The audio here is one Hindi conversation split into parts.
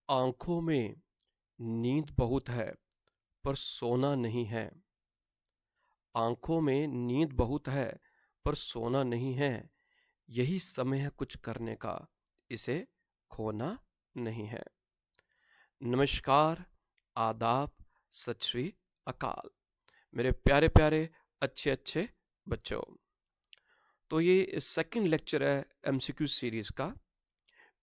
आंखों में नींद बहुत है पर सोना नहीं है। आंखों में नींद बहुत है पर सोना नहीं है। यही समय है कुछ करने का, इसे खोना नहीं है। नमस्कार, आदाब, सत श्री अकाल मेरे प्यारे प्यारे अच्छे अच्छे बच्चों। तो ये सेकंड लेक्चर है एमसीक्यू सीरीज का।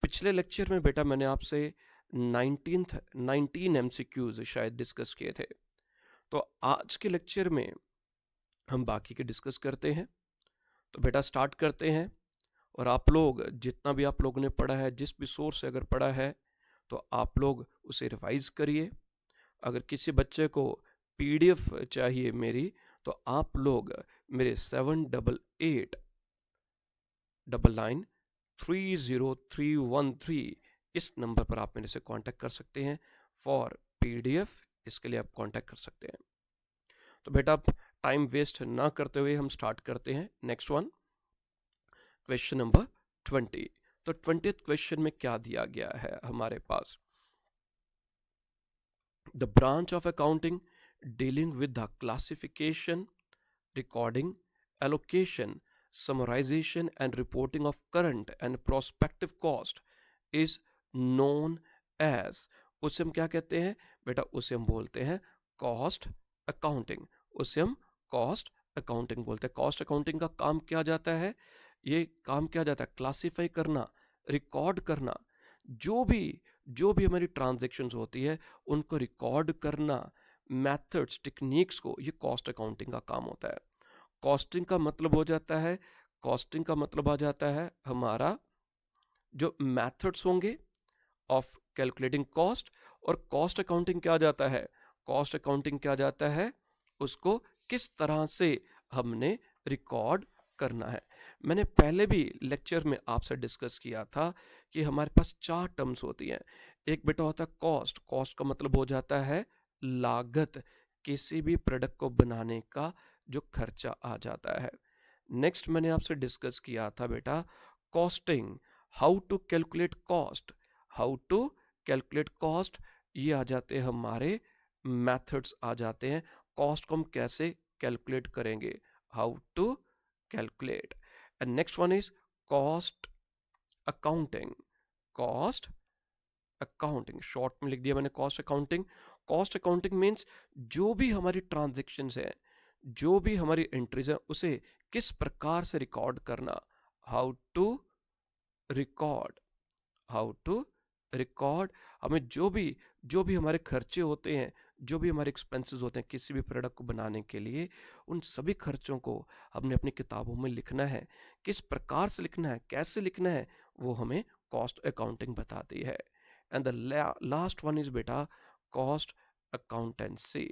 पिछले लेक्चर में बेटा मैंने आपसे 19 एमसीक्यूज शायद डिस्कस किए थे। तो आज के लेक्चर में हम बाकी के डिस्कस करते हैं। तो बेटा स्टार्ट करते हैं। और आप लोग जितना भी आप लोगों ने पढ़ा है, जिस भी सोर्स से अगर पढ़ा है, तो आप लोग उसे रिवाइज करिए। अगर किसी बच्चे को पीडीएफ चाहिए मेरी, तो आप लोग मेरे 7888993013 इस नंबर पर आप मेरे से कांटेक्ट कर सकते हैं फॉर पीडीएफ। इसके लिए आप कांटेक्ट कर सकते हैं। तो बेटा आप टाइम वेस्ट ना करते हुए हम स्टार्ट करते हैं। Next one, question number 20। तो 20th क्वेश्चन में क्या दिया गया है हमारे पास? The branch of accounting dealing with the classification, recording, allocation, summarization and reporting of current and prospective cost is known as, उसे हम क्या कहते हैं बेटा? उसे हम बोलते हैं कॉस्ट अकाउंटिंग। उसे हम कॉस्ट अकाउंटिंग बोलते हैं। कॉस्ट अकाउंटिंग का काम क्या जाता है? ये काम क्या जाता है? क्लासिफाई करना, रिकॉर्ड करना, जो भी हमारी ट्रांजेक्शन्स होती है उनको रिकॉर्ड करना, मेथड्स, टेक्निक्स को, ये कॉस्ट अकाउंटिंग का काम होता है। कॉस्टिंग का मतलब हो जाता है, कॉस्टिंग का मतलब आ जाता है हमारा जो मेथड्स होंगे ऑफ कैलकुलेटिंग कॉस्ट। और कॉस्ट अकाउंटिंग क्या जाता है? कॉस्ट अकाउंटिंग क्या जाता है? उसको किस तरह से हमने रिकॉर्ड करना है। मैंने पहले भी लेक्चर में आपसे डिस्कस किया था कि हमारे पास 4 टर्म्स होती हैं। एक बेटा होता है कॉस्ट। कॉस्ट का मतलब हो जाता है लागत, किसी भी प्रोडक्ट को बनाने का जो खर्चा आ जाता है। नेक्स्ट मैंने आपसे डिस्कस किया था बेटा costing, how to calculate cost. How to calculate cost, ये आ जाते हैं हमारे मेथड्स आ जाते हैं। कॉस्ट को हम कैसे कैलकुलेट करेंगे, how to calculate. And next one is cost accounting. Cost accounting short में लिख दिया मैंने cost accounting. Cost accounting means जो भी हमारी ट्रांजेक्शन्स है, जो भी हमारी एंट्रीज है, उसे किस प्रकार से रिकॉर्ड करना, how to record. How to record. हमें जो भी हमारे खर्चे होते हैं, जो भी हमारे एक्सपेंसेस होते हैं किसी भी प्रोडक्ट को बनाने के लिए, उन सभी खर्चों को हमने अपनी किताबों में लिखना है। किस प्रकार से लिखना है, कैसे लिखना है, वो हमें कॉस्ट अकाउंटिंग बताती है। And the last one is बेटा कॉस्ट अकाउंटेंसी।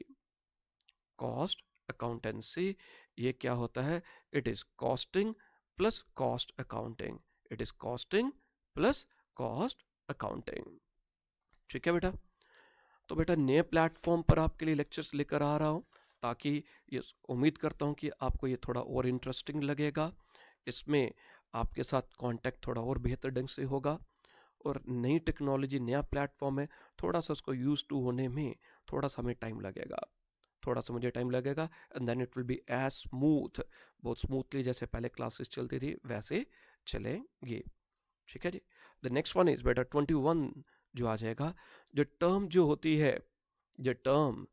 कॉस्ट अकाउंटेंसी ये क्या होता है? It is costing plus cost accounting. It is costing plus cost accounting. ठीक है बेटा। तो बेटा नए प्लेटफॉर्म पर आपके लिए लेक्चर्स लेकर आ रहा हूँ, ताकि ये उम्मीद करता हूँ कि आपको ये थोड़ा और इंटरेस्टिंग लगेगा। इसमें आपके साथ कांटेक्ट थोड़ा और बेहतर ढंग से होगा। और नई टेक्नोलॉजी, नया प्लेटफॉर्म है, थोड़ा सा उसको यूज टू होने में थोड़ा सा हमें टाइम लगेगा, थोड़ा सा मुझे टाइम लगेगा। And then it will be as smooth, बहुत स्मूथली जैसे पहले क्लासेस चलती थी वैसे चलेंगे। ठीक है जी। द नेक्स्ट वन इज बेटा 21 जो आ जाएगा। जो टर्म जो होती है, जो टर्म,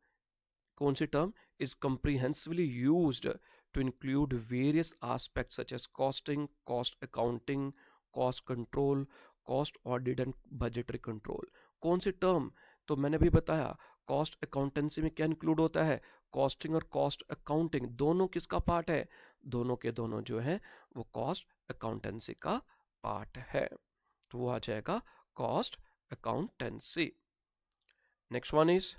कौन सी term is comprehensively used to include various aspects such as costing, cost accounting, cost control, cost audit and budgetary control. कौन सी टर्म? तो मैंने भी बताया कॉस्ट अकाउंटेंसी में क्या इंक्लूड होता है? कॉस्टिंग और कॉस्ट अकाउंटिंग दोनों किसका पार्ट है? दोनों के दोनों जो है वो कॉस्ट अकाउंटेंसी का पार्ट है। तो वो आ जाएगा cost accountancy. Next one is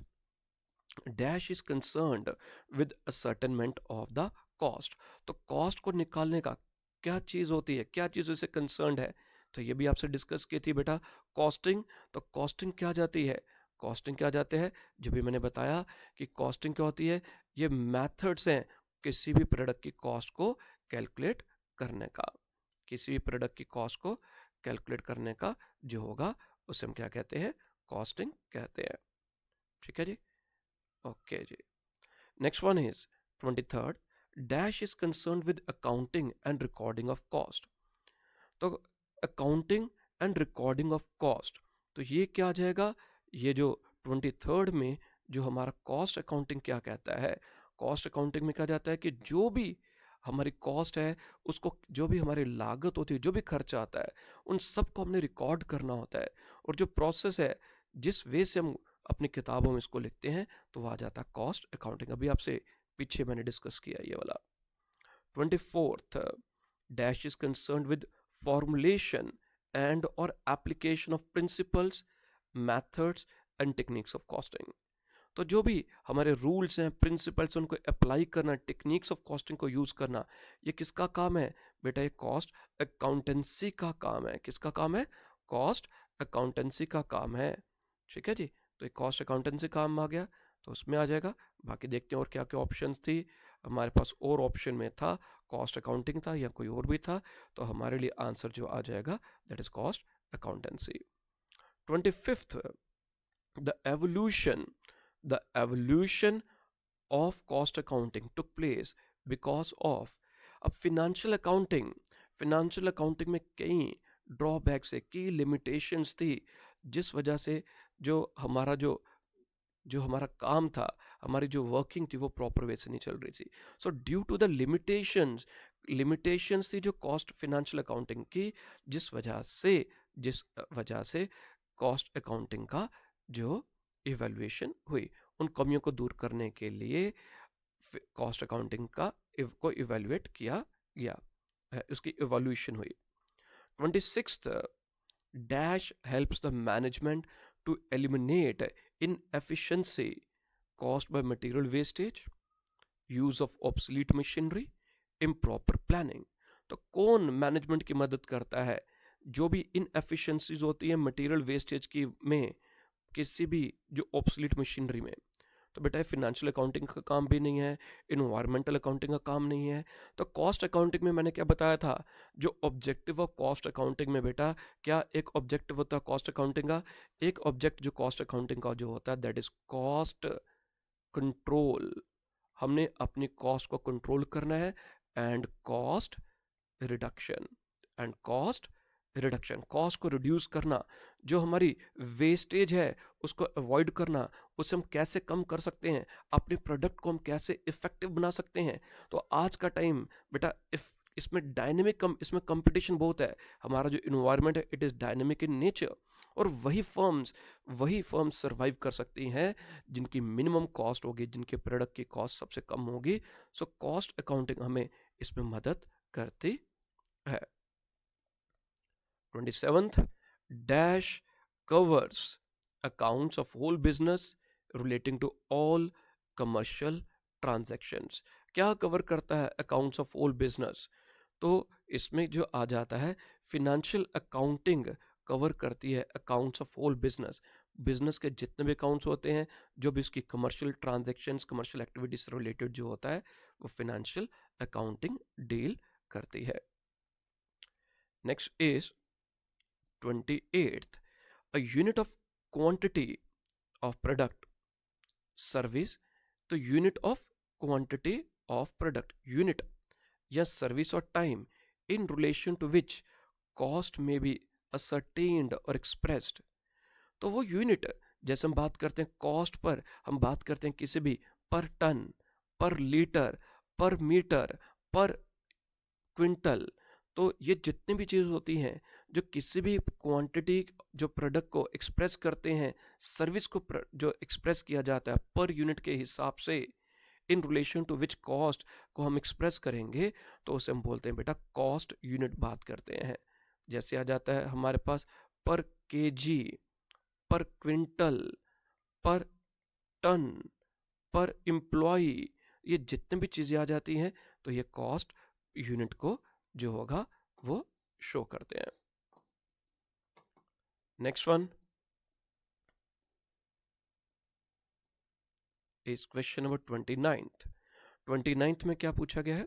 dash is concerned with ascertainment of the cost. तो कॉस्ट को निकालने का क्या चीज होती है, क्या चीज उससे कंसर्न्ड है? तो ये भी आपसे डिस्कस की थी बेटा कॉस्टिंग। तो कॉस्टिंग क्या जाती है? कॉस्टिंग क्या जाते हैं? जो भी मैंने बताया कि कॉस्टिंग क्या होती है, ये मेथड्स हैं किसी भी प्रोडक्ट की कॉस्ट को कैलकुलेट करने का। किसी भी प्रोडक्ट की कॉस्ट को कैलकुलेट करने का जो होगा उसे हम क्या कहते हैं? कॉस्टिंग कहते हैं। ठीक है जी, ओके जी। Next one is 23rd, dash is concern with accounting and recording of cost. तो accounting and recording of cost, तो ये क्या आ जाएगा, ये जो 23rd में जो हमारा कॉस्ट अकाउंटिंग क्या कहता है, कॉस्ट अकाउंटिंग में कहा जाता है कि जो भी हमारी कॉस्ट है, उसको जो भी हमारी लागत होती है, जो भी खर्चा आता है, उन सब को हमने रिकॉर्ड करना होता है। और जो प्रोसेस है, जिस वे से हम अपनी किताबों में इसको लिखते हैं, तो वह आ जाता है कॉस्ट अकाउंटिंग। अभी आपसे पीछे मैंने डिस्कस किया ये वाला। 24th, dash is concerned with formulation and or application of principles, methods and techniques of costing। तो जो भी हमारे रूल्स हैं, प्रिंसिपल्स, उनको अप्लाई करना, टेक्निक्स ऑफ कॉस्टिंग को यूज करना, ये किसका काम है बेटा, ये कॉस्ट अकाउंटेंसी का काम है। किसका काम है, कॉस्ट अकाउंटेंसी का काम है। ठीक है जी, तो ये कॉस्ट अकाउंटेंसी काम आ गया, तो उसमें आ जाएगा। बाकी देखते हैं और क्या क्या ऑप्शंस थी हमारे पास। और ऑप्शन में था कॉस्ट अकाउंटिंग था या कोई और भी था, तो हमारे लिए आंसर जो आ जाएगा that is cost accountancy. 25th, the evolution of cost accounting took place because of, अब फिनेंशियल अकाउंटिंग में कई ड्रॉबैक्स है, कई लिमिटेशंस थी, जिस वजह से जो हमारा काम था, हमारी जो वर्किंग थी, वो प्रॉपर वे से नहीं चल रही थी। So due to the limitations थी जो कॉस्ट फिनेंशियल अकाउंटिंग की, जिस वजह से कॉस्ट अकाउंटिंग का जो इवेल्युएशन हुई, उन कमियों को दूर करने के लिए कॉस्ट अकाउंटिंग को इवेल्युएट किया गया, उसकी इवोल्यूशन हुई। 26th, dash helps the management to eliminate inefficiency caused by material wastage, use of obsolete machinery, improper planning। तो कौन मैनेजमेंट की मदद करता है, जो भी इनएफिशिएंसीज होती है मटेरियल वेस्टेज की में, किसी भी जो ऑब्सोलीट मशीनरी में, तो बेटा फिनेंशियल अकाउंटिंग का काम भी नहीं है, इन्वायरमेंटल अकाउंटिंग का काम नहीं है। तो कॉस्ट अकाउंटिंग में मैंने क्या बताया था, जो ऑब्जेक्टिव ऑफ कॉस्ट अकाउंटिंग में बेटा, क्या एक ऑब्जेक्टिव होता है कॉस्ट अकाउंटिंग का, एक ऑब्जेक्ट जो कॉस्ट अकाउंटिंग का जो होता है दैट इज कॉस्ट कंट्रोल। हमने अपनी कॉस्ट को कंट्रोल करना है, एंड कॉस्ट रिडक्शन, कॉस्ट को रिड्यूस करना, जो हमारी वेस्टेज है उसको अवॉइड करना, उसे हम कैसे कम कर सकते हैं, अपने प्रोडक्ट को हम कैसे इफेक्टिव बना सकते हैं। तो आज का टाइम बेटा इसमें इसमें कंपटीशन बहुत है, हमारा जो इन्वायरमेंट है it is dynamic in nature, और वही फर्म्स सर्वाइव कर सकती हैं जिनकी मिनिमम कॉस्ट होगी, जिनके प्रोडक्ट की कॉस्ट सबसे कम होगी। सो कॉस्ट अकाउंटिंग हमें इसमें मदद करती है। 27th, dash covers accounts of whole business relating to all commercial transactions। क्या कवर करता है अकाउंट्स ऑफ होल बिजनेस, तो इसमें जो आ जाता है फिनेंशियल अकाउंटिंग कवर करती है अकाउंट्स ऑफ होल बिजनेस के जितने भी अकाउंट्स होते हैं, जो भी इसकी कमर्शियल ट्रांजैक्शंस, कमर्शियल एक्टिविटीज से रिलेटेड जो होता है, वो फिनेंशियल अकाउंटिंग डील करती है। Next is 28th, a unit of quantity of product service। तो unit of quantity of product, unit या service or time in relation to which cost may be ascertained or expressed. तो वो यूनिट, जैसे हम बात करते हैं कॉस्ट पर, हम बात करते हैं किसी भी पर टन, पर लीटर, पर मीटर, पर क्विंटल। तो ये जितनी भी चीज़ होती हैं जो किसी भी क्वांटिटी, जो प्रोडक्ट को एक्सप्रेस करते हैं, सर्विस को जो एक्सप्रेस किया जाता है पर यूनिट के हिसाब से, in relation to which cost को हम एक्सप्रेस करेंगे, तो उसे हम बोलते हैं बेटा कॉस्ट यूनिट बात करते हैं। जैसे आ जाता है हमारे पास पर केजी, पर क्विंटल, पर टन, पर एम्प्लॉय, ये जितने भी चीज़ें आ जाती हैं तो ये कॉस्ट यूनिट को जो होगा वो शो करते हैं। Next one is question number 29th में क्या पूछा गया है,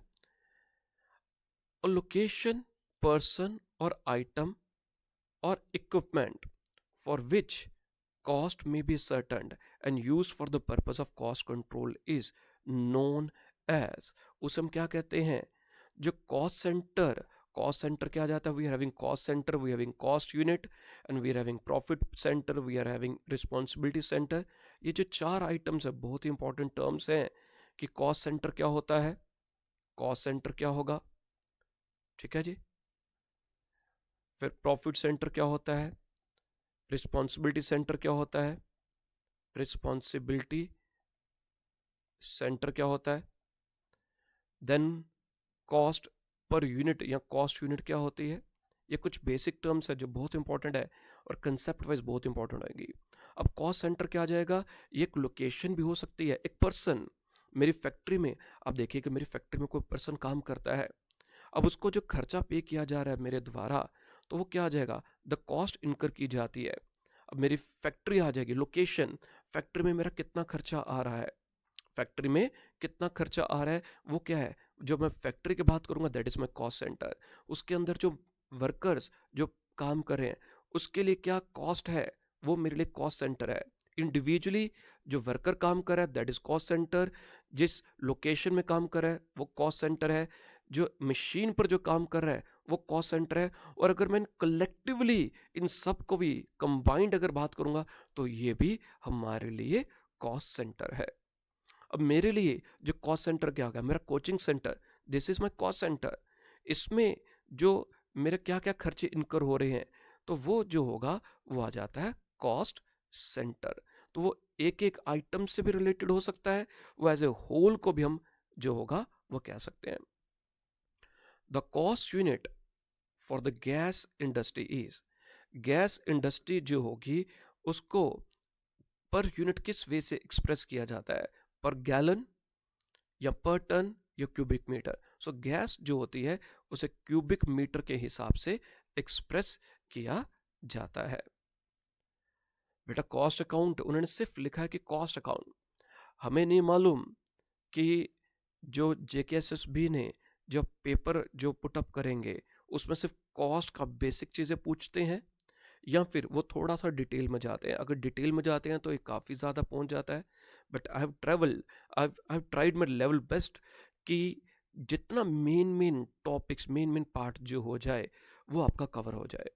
लोकेशन, पर्सन और आइटम और equipment for which cost may be ascertained and used for the purpose of cost control is known as, उसे हम क्या कहते हैं, जो कॉस्ट सेंटर क्या जाता है, we are having cost centre, we are having cost unit and we are having profit centre, we are having responsibility centre. ये जो चार आइटम्स है बहुत ही इंपॉर्टेंट टर्म्स हैं कि कॉस्ट सेंटर क्या होता है, कॉस्ट सेंटर क्या होगा, ठीक है जी, फिर प्रॉफिट सेंटर क्या होता है, रिस्पॉन्सिबिलिटी सेंटर क्या होता है, रिस्पॉन्सिबिलिटी सेंटर क्या होता है, देन कॉस्ट पर यूनिट या कॉस्ट यूनिट क्या होती है। ये कुछ बेसिक टर्म्स है जो बहुत इंपॉर्टेंट है और कंसेप्ट वाइज बहुत इंपॉर्टेंट होगी। अब कॉस्ट सेंटर क्या आ जाएगा, ये एक लोकेशन भी हो सकती है, एक पर्सन, मेरी फैक्ट्री में आप देखिए कि मेरी फैक्ट्री में कोई पर्सन काम करता है, अब उसको जो खर्चा पे किया जा रहा है मेरे द्वारा, तो वो क्या आ जाएगा, द कॉस्ट इनकर की जाती है। अब मेरी फैक्ट्री आ जाएगी, लोकेशन, फैक्ट्री में मेरा कितना खर्चा आ रहा है, फैक्ट्री में कितना खर्चा आ रहा है वो क्या है, जो मैं फैक्ट्री की बात करूंगा that is my cost centre. उसके अंदर जो वर्कर्स जो काम कर रहे हैं उसके लिए क्या कॉस्ट है, वो मेरे लिए कॉस्ट सेंटर है। इंडिविजुअली जो वर्कर काम कर रहा है दैट इज कॉस्ट सेंटर, जिस लोकेशन में काम कर रहा है वो कॉस्ट सेंटर है, जो मशीन पर जो काम कर रहा है वो कॉस्ट सेंटर है। और अगर मैं कलेक्टिवली इन सब को भी कंबाइंड अगर बात करूंगा तो ये भी हमारे लिए कॉस्ट सेंटर है। अब मेरे लिए जो कॉस्ट सेंटर क्या होगा, मेरा coaching centre, this is my cost centre, इसमें जो मेरे क्या क्या खर्चे इनकर हो रहे हैं तो वो जो होगा वो आ जाता है कॉस्ट सेंटर। तो वो एक एक आइटम से भी रिलेटेड हो सकता है, वो एज ए होल को भी हम जो होगा वो कह सकते हैं। The cost unit for the gas industry is, gas industry जो होगी उसको पर यूनिट किस वे से एक्सप्रेस किया जाता है, पर गैलन या पर टन या क्यूबिक मीटर। सो गैस जो होती है उसे क्यूबिक मीटर के हिसाब से एक्सप्रेस किया जाता है। बेटा कॉस्ट अकाउंट उन्होंने सिर्फ लिखा है कि कॉस्ट अकाउंट, हमें नहीं मालूम कि जो जेकेएसएसबी ने जब पेपर जो पुटअप करेंगे उसमें सिर्फ कॉस्ट का बेसिक चीज़ें पूछते हैं या फिर वो थोड़ा सा डिटेल में जाते हैं। अगर डिटेल में जाते हैं तो ये काफ़ी ज़्यादा पहुंच जाता है, but I have tried my level best कि जितना मेन टॉपिक्स मेन पार्ट जो हो जाए वो आपका कवर हो जाए,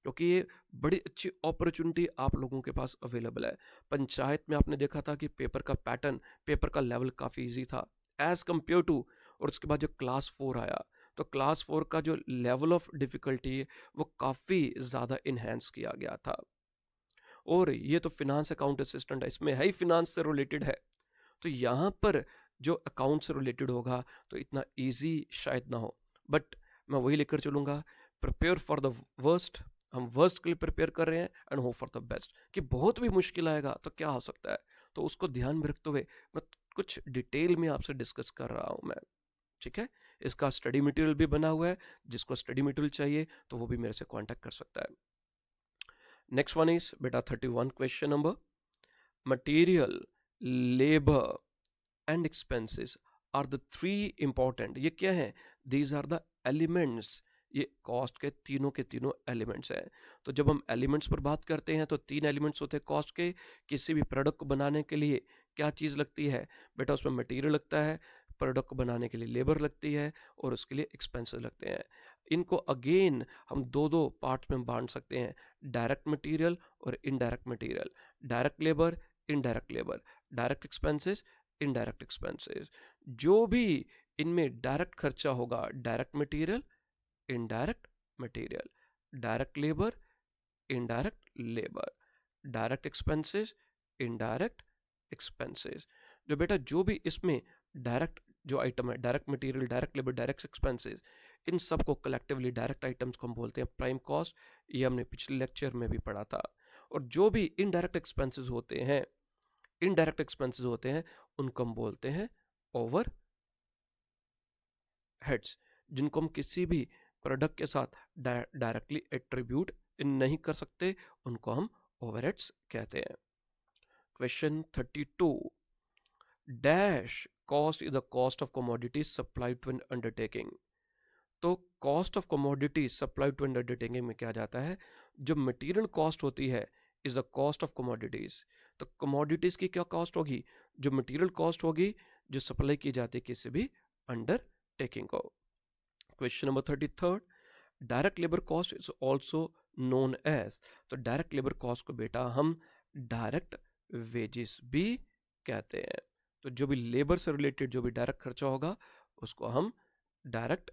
क्योंकि ये बड़ी अच्छी अपॉर्चुनिटी आप लोगों के पास अवेलेबल है। पंचायत में आपने देखा था कि पेपर का पैटर्न, पेपर का लेवल काफ़ी ईजी था एज़ कम्पेयर टू, और उसके बाद जो क्लास 4 आया तो क्लास 4 का जो लेवल ऑफ डिफ़िकल्टी वो काफ़ी ज़्यादा इन्हेंस किया गया था। और ये तो फिनांस अकाउंट असिस्टेंट है, इसमें है ही फिनांस से रिलेटेड है, तो यहाँ पर जो अकाउंट से रिलेटेड होगा तो इतना ईजी शायद ना हो, बट मैं वही लेकर चलूँगा, प्रिपेयर फॉर द वर्स्ट, हम वर्स्ट के लिए प्रिपेयर कर रहे हैं and hope for the best, कि बहुत भी मुश्किल आएगा तो क्या हो सकता है, तो उसको ध्यान में रखते हुए मैं कुछ डिटेल में आपसे डिस्कस कर रहा हूँ मैं, ठीक है। इसका स्टडी मटेरियल भी बना हुआ है, जिसको स्टडी मटेरियल चाहिए तो वो भी मेरे से कांटेक्ट कर सकता है। नेक्स्ट वन इज बेटा 31 question number, material, labour and expenses are the three important, ये क्या है, दीज आर द एलिमेंट्स, ये कॉस्ट के तीनों एलिमेंट्स हैं। तो जब हम एलिमेंट्स पर बात करते हैं तो तीन एलिमेंट्स होते हैं कॉस्ट के। किसी भी प्रोडक्ट को बनाने के लिए क्या चीज़ लगती है बेटा, उसमें मटेरियल लगता है, प्रोडक्ट को बनाने के लिए लेबर लगती है और उसके लिए एक्सपेंसेस लगते हैं। इनको अगेन हम दो पार्ट में बांट सकते हैं, डायरेक्ट मटेरियल और indirect material, direct labour, indirect labour, direct expenses, indirect expenses. जो भी इनमें डायरेक्ट खर्चा होगा, direct material, indirect material, direct labour, indirect labour, direct expenses, indirect expenses. जो बेटा जो भी इसमें डायरेक्ट जो आइटम है, direct material, direct labour, direct expenses, इन सब को कलेक्टिवली डायरेक्ट आइटम्स को हम बोलते हैं प्राइम कॉस्ट, ये हमने पिछले लेक्चर में भी पढ़ा था। और जो भी इनडायरेक्ट एक्सपेंसेस होते हैं, इनडायरेक्ट एक्सपेंसेस होते हैं, उनको हम बोलते हैं ओवर हेड्स, जिनको हम किसी भी प्रोडक्ट के साथ डायरेक्टली एट्रीब्यूट नहीं कर सकते, उनको हम ओवरहेड्स कहते हैं। Question 32, dash cost is the cost of commodities supplied to an undertaking. तो cost of commodities supplied to an undertaking में क्या जाता है, जो मटेरियल कॉस्ट होती है is the cost of commodities. तो कमोडिटीज की क्या कॉस्ट होगी? जो मटेरियल कॉस्ट होगी जो सप्लाई की जाती है किसी भी अंडरटेकिंग को। Question number 33, direct labour cost is also known as. तो डायरेक्ट लेबर कॉस्ट को बेटा हम डायरेक्ट वेजेस भी कहते हैं। तो जो भी लेबर से रिलेटेड जो भी डायरेक्ट खर्चा होगा उसको हम डायरेक्ट,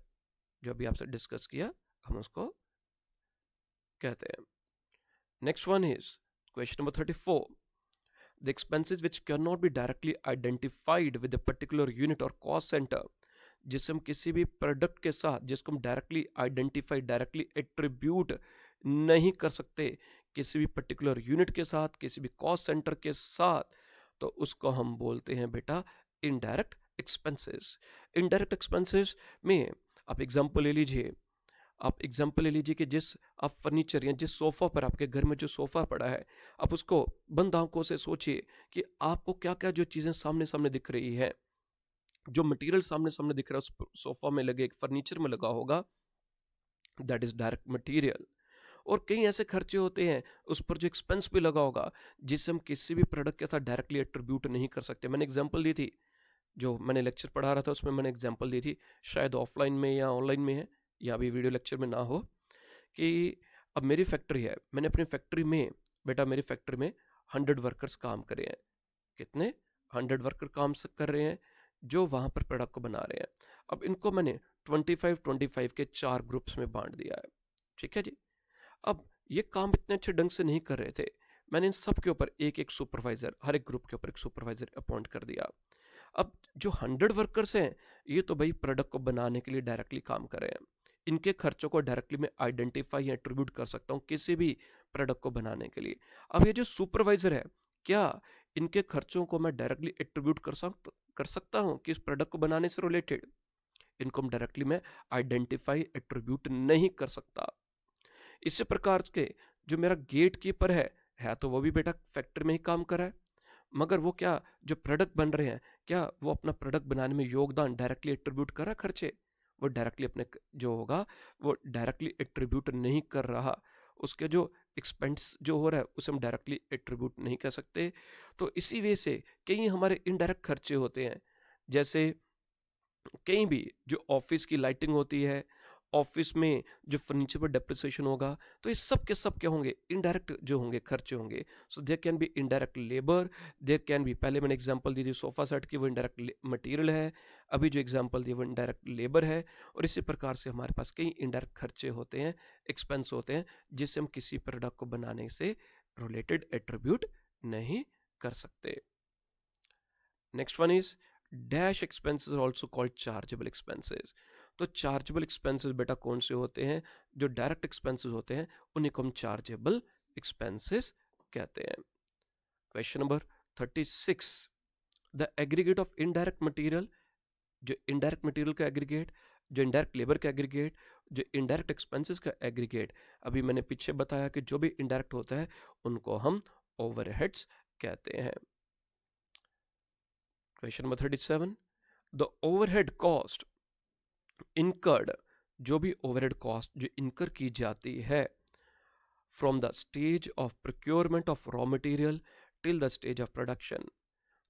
जो अभी आपसे डिस्कस किया, हम उसको कहते हैं। Next one is question number 34, the expenses which cannot be directly identified with a particular unit or cost center। जिसे हम किसी भी प्रोडक्ट के साथ, जिसको हम डायरेक्टली आइडेंटिफाई, डायरेक्टली एट्रीब्यूट नहीं कर सकते किसी भी पर्टिकुलर यूनिट के साथ, किसी भी कॉस्ट सेंटर के साथ, तो उसको हम बोलते हैं बेटा इनडायरेक्ट एक्सपेंसेस। इनडायरेक्ट एक्सपेंसेस में आप एग्जांपल ले लीजिए, आप एग्जांपल ले लीजिए कि जिस आप फर्नीचर या जिस सोफ़ा पर, आपके घर में जो सोफ़ा पड़ा है, आप उसको बंद आंखों से सोचिए कि आपको क्या क्या जो चीज़ें सामने सामने दिख रही है, जो मटेरियल सामने सामने दिख रहा है उस सोफ़ा में लगे, एक फर्नीचर में लगा होगा, दैट इज़ डायरेक्ट मटेरियल। और कई ऐसे खर्चे होते हैं उस पर जो एक्सपेंस भी लगा होगा जिसे हम किसी भी प्रोडक्ट के साथ डायरेक्टली एट्रीब्यूट नहीं कर सकते। मैंने एग्जांपल दी थी, जो मैंने लेक्चर पढ़ा रहा था उसमें मैंने एग्जांपल दी थी, शायद ऑफलाइन में या ऑनलाइन में है या अभी वीडियो लेक्चर में ना हो, कि अब मेरी फैक्ट्री है, मैंने अपनी फैक्ट्री में, बेटा मेरी फैक्ट्री में 100 वर्कर्स काम कर रहे हैं। कितने? 100 वर्कर काम कर रहे हैं जो वहाँ पर प्रोडक्ट को बना रहे हैं। अब इनको मैंने 25-25 के 4 ग्रुप्स में बांट दिया है, ठीक है जी। अब ये काम इतने अच्छे ढंग से नहीं कर रहे थे, मैंने इन सब के ऊपर एक एक सुपरवाइजर, हर एक ग्रुप के ऊपर एक सुपरवाइजर अपॉइंट कर दिया। अब जो 100 वर्कर्स हैं ये तो भाई प्रोडक्ट को बनाने के लिए डायरेक्टली काम कर रहे हैं, इनके खर्चों को डायरेक्टली मैं आइडेंटिफाई या एट्रीब्यूट कर सकता हूँ किसी भी प्रोडक्ट को बनाने के लिए। अब ये जो सुपरवाइजर है, क्या इनके खर्चों को मैं डायरेक्टली एट्रीब्यूट कर सकता हूँ कि इस प्रोडक्ट को बनाने से रिलेटेड? इनको डायरेक्टली मैं आइडेंटिफाई एट्रीब्यूट नहीं कर सकता। इसी प्रकार के जो मेरा गेट कीपर है तो वो भी बेटा फैक्ट्री में ही काम कर रहा है, मगर वो क्या जो प्रोडक्ट बन रहे हैं, क्या वो अपना प्रोडक्ट बनाने में योगदान डायरेक्टली एट्रीब्यूट कर रहा है खर्चे? वो डायरेक्टली अपने जो होगा वो डायरेक्टली एट्रीब्यूट नहीं कर रहा, उसके जो एक्सपेंस जो हो रहा है उसे हम डायरेक्टली एट्रीब्यूट नहीं कर सकते। तो इसी वजह से कई हमारे इनडायरेक्ट खर्चे होते हैं, जैसे कहीं भी जो ऑफिस की लाइटिंग होती है, ऑफिस में जो फर्नीचर पर डेप्रिसिएशन होगा, तो ये सब के सब क्या होंगे? इनडायरेक्ट जो होंगे खर्चे होंगे। So there can be indirect labour, there can be, पहले मैंने एग्जांपल दी थी सोफा सेट की, वो इनडायरेक्ट मटेरियल है, अभी जो एग्जांपल दी वो इनडायरेक्ट लेबर है। और इसी प्रकार से हमारे पास कई इनडायरेक्ट खर्चे होते हैं, एक्सपेंस होते हैं, जिससे हम किसी प्रोडक्ट को बनाने से रिलेटेड एट्रीब्यूट नहीं कर सकते। Next one is dash expenses are also called chargeable expenses. तो चार्जेबल एक्सपेंसेस बेटा कौन से होते हैं? जो डायरेक्ट एक्सपेंसेस होते हैं उन्हीं को हम चार्जेबल एक्सपेंसेस कहते हैं। Question number 36, the aggregate of indirect material. जो इनडायरेक्ट मटेरियल का एग्रीगेट, जो इनडायरेक्ट लेबर का एग्रीगेट, जो इनडायरेक्ट एक्सपेंसेस का एग्रीगेट, अभी मैंने पीछे बताया कि जो भी इनडायरेक्ट होता है उनको हम ओवरहेड्स कहते हैं। Question number 37, the overhead cost incurred, जो भी ओवरहेड कॉस्ट जो इनकर की जाती है from the stage of procurement of raw material till the stage of production.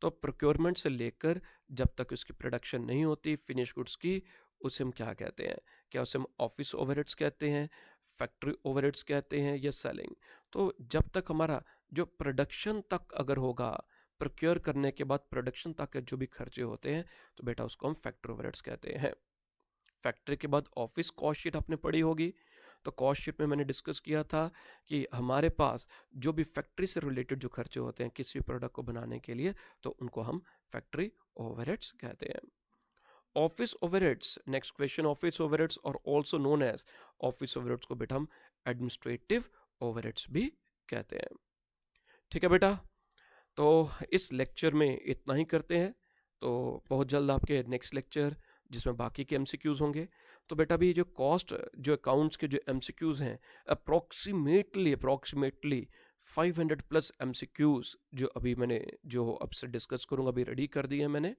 तो प्रोक्योरमेंट से लेकर जब तक उसकी प्रोडक्शन नहीं होती फिनिश गुड्स की, उसे हम क्या कहते हैं? क्या उसे हम ऑफिस ओवरहेड्स कहते हैं, फैक्ट्री ओवरहेड्स कहते हैं, या सेलिंग? तो जब तक हमारा जो प्रोडक्शन तक अगर होगा, प्रोक्योर करने के बाद प्रोडक्शन तक के जो भी खर्चे होते हैं, तो बेटा उसको हम फैक्ट्री ओवरहेड्स कहते हैं। फैक्ट्री के बाद ऑफिस कॉस्ट शीट आपने पढ़ी होगी, तो कॉस्ट शीट में मैंने डिस्कस किया था कि हमारे पास जो भी फैक्ट्री से रिलेटेड जो खर्चे होते हैं किसी भी प्रोडक्ट को बनाने के लिए, तो उनको हम फैक्ट्री ओवरहेड्स कहते हैं। Office overheads, next question, office overheads और also known as, office overheads को बेटा हम एडमिनिस्ट्रेटिव ओवरहेड्स भी कहते हैं। ठीक है बेटा, तो इस लेक्चर में इतना ही करते हैं, तो बहुत जल्द आपके नेक्स्ट लेक्चर जिसमें बाकी के एमसीक्यूज होंगे। तो बेटा भी जो कॉस्ट, जो अकाउंट्स के जो एमसीक्यूज हैं, अप्रॉक्सीमेटली 500 प्लस एमसीक्यूज जो अभी मैंने जो अब से डिस्कस करूँगा अभी रेडी कर दिए हैं मैंने,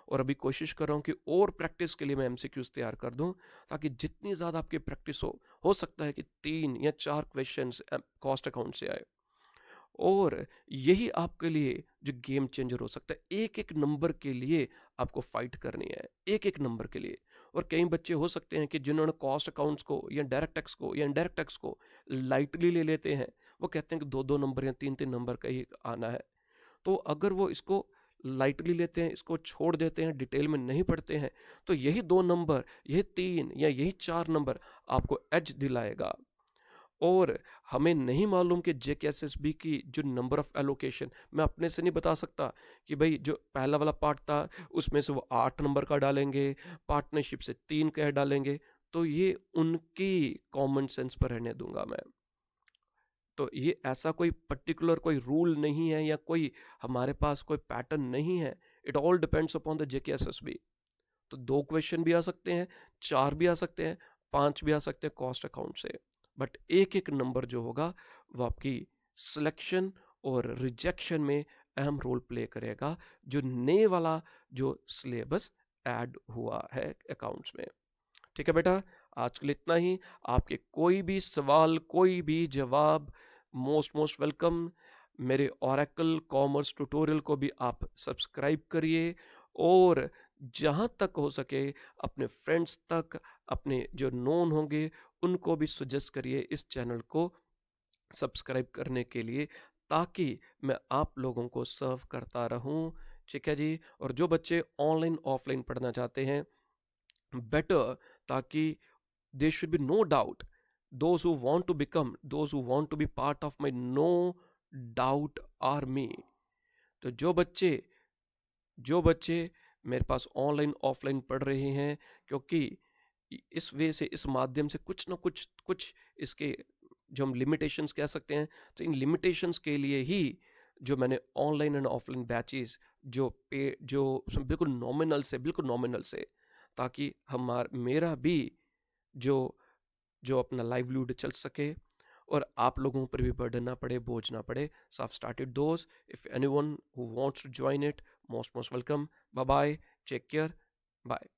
और अभी कोशिश कर रहा हूँ कि और प्रैक्टिस के लिए मैं एमसीक्यूज तैयार कर दूँ, ताकि जितनी ज़्यादा आपकी प्रैक्टिस हो सकता है कि 3 या 4 क्वेश्चंस कॉस्ट अकाउंट से आए। और यही आपके लिए जो गेम चेंजर हो सकता है। एक एक नंबर के लिए आपको फाइट करनी है, एक एक नंबर के लिए। और कई बच्चे हो सकते हैं कि जिन्होंने कॉस्ट अकाउंट्स को या डायरेक्ट टैक्स को या इनडायरेक्ट टैक्स को लाइटली ले लेते हैं, वो कहते हैं कि दो दो नंबर या तीन तीन नंबर का ही आना है। तो अगर वो इसको लाइटली लेते हैं, इसको छोड़ देते हैं, डिटेल में नहीं पढ़ते हैं, तो यही दो नंबर, यही तीन या यही चार नंबर आपको एज दिलाएगा। और हमें नहीं मालूम कि जेकेएसएसबी की जो नंबर ऑफ एलोकेशन, मैं अपने से नहीं बता सकता कि भाई जो पहला वाला पार्ट था उसमें से वो 8 नंबर का डालेंगे, पार्टनरशिप से 3 का डालेंगे, तो ये उनकी कॉमन सेंस पर रहने दूंगा मैं। तो ये ऐसा कोई पर्टिकुलर कोई रूल नहीं है या कोई हमारे पास कोई पैटर्न नहीं है। It all depends upon the JKSSB. तो 2 क्वेश्चन भी आ सकते हैं, 4 भी आ सकते हैं, 5 भी आ सकते हैं कॉस्ट अकाउंट से। बट एक एक नंबर जो होगा वो आपकी सिलेक्शन और रिजेक्शन में अहम रोल प्ले करेगा, जो नए वाला जो सिलेबस ऐड हुआ है अकाउंट्स में। ठीक है बेटा, आज के लिए इतना ही। आपके कोई भी सवाल, कोई भी जवाब, मोस्ट मोस्ट वेलकम। मेरे ओरेकल कॉमर्स ट्यूटोरियल को भी आप सब्सक्राइब करिए, और जहाँ तक हो सके अपने फ्रेंड्स तक, अपने जो नोन होंगे उनको भी सजेस्ट करिए इस चैनल को सब्सक्राइब करने के लिए, ताकि मैं आप लोगों को सर्व करता रहूं। ठीक है जी। और जो बच्चे ऑनलाइन ऑफलाइन पढ़ना चाहते हैं, बेटर, ताकि there should be no doubt, those who want to become, those who want to be part of my no doubt army। तो जो बच्चे मेरे पास ऑनलाइन ऑफलाइन पढ़ रहे हैं, क्योंकि इस वे से, इस माध्यम से कुछ ना कुछ इसके जो हम लिमिटेशंस कह सकते हैं, तो इन लिमिटेशंस के लिए ही जो मैंने ऑनलाइन एंड ऑफलाइन बैचेस जो बिल्कुल नॉमिनल से, ताकि मेरा भी जो जो अपना लाइवलीहुड चल सके और आप लोगों पर भी बर्डन ना पड़े, बोझ ना पड़े। सो I've started those. If anyone who wants to join it, most welcome. Bye bye, take care, bye.